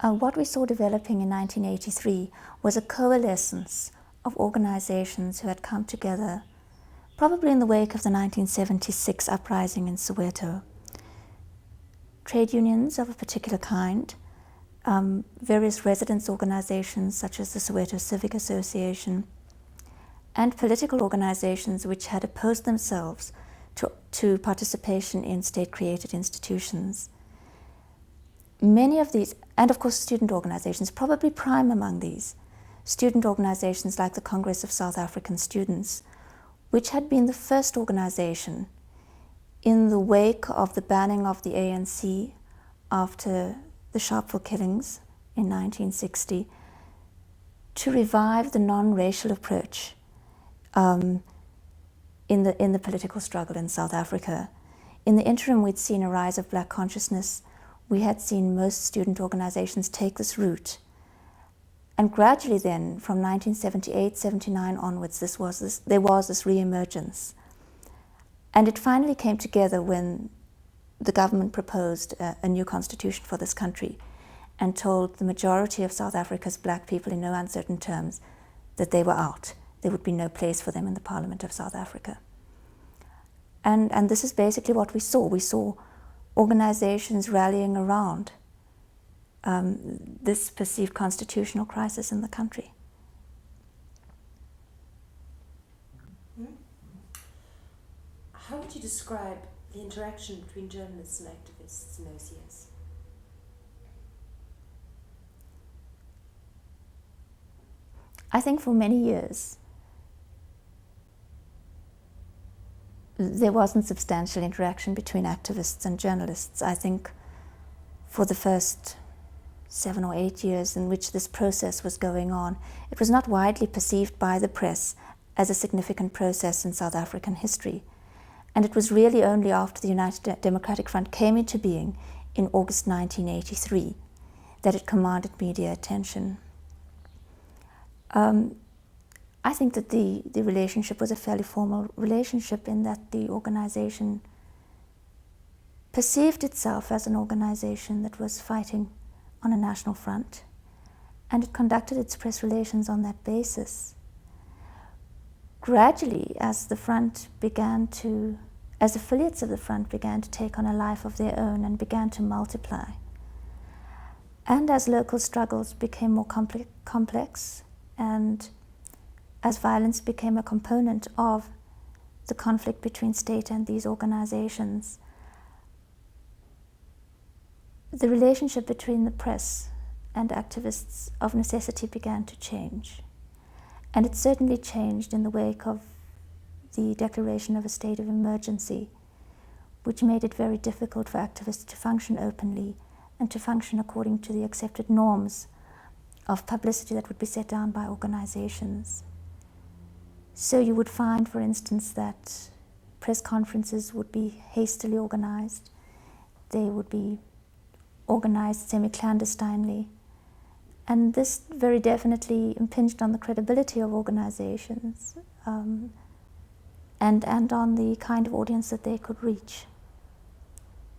What we saw developing in 1983 was a coalescence of organizations who had come together, probably in the wake of the 1976 uprising in Soweto. Trade unions of a particular kind, various residents' organizations such as the Soweto Civic Association, and political organizations which had opposed themselves to participation in state-created institutions. Many of these, and of course student organizations, probably prime among these, student organizations like the Congress of South African Students, which had been the first organization in the wake of the banning of the ANC after the Sharpeville killings in 1960, to revive the non-racial approach in the political struggle in South Africa. In the interim, we'd seen a rise of black consciousness. We had seen most student organizations take this route. And gradually then, from 1978-79 onwards, there was this re-emergence. And it finally came together when the government proposed a new constitution for this country and told the majority of South Africa's black people in no uncertain terms that they were out. There would be no place for them in the Parliament of South Africa. And this is basically what we saw. We saw organizations rallying around this perceived constitutional crisis in the country. How would you describe the interaction between journalists and activists in those years? I think for many years there wasn't substantial interaction between activists and journalists. I think for the first 7 or 8 years in which this process was going on, it was not widely perceived by the press as a significant process in South African history. And it was really only after the United Democratic Front came into being in August 1983 that it commanded media attention. I think that the relationship was a fairly formal relationship in that the organization perceived itself as an organization that was fighting on a national front, and it conducted its press relations on that basis. Gradually, as affiliates of the front began to take on a life of their own and began to multiply, and as local struggles became more complex, and as violence became a component of the conflict between state and these organizations, the relationship between the press and activists of necessity began to change. And it certainly changed in the wake of the declaration of a state of emergency, which made it very difficult for activists to function openly and to function according to the accepted norms of publicity that would be set down by organizations. So you would find, for instance, that press conferences would be hastily organized. They would be organized semi-clandestinely. And this very definitely impinged on the credibility of organizations and on the kind of audience that they could reach.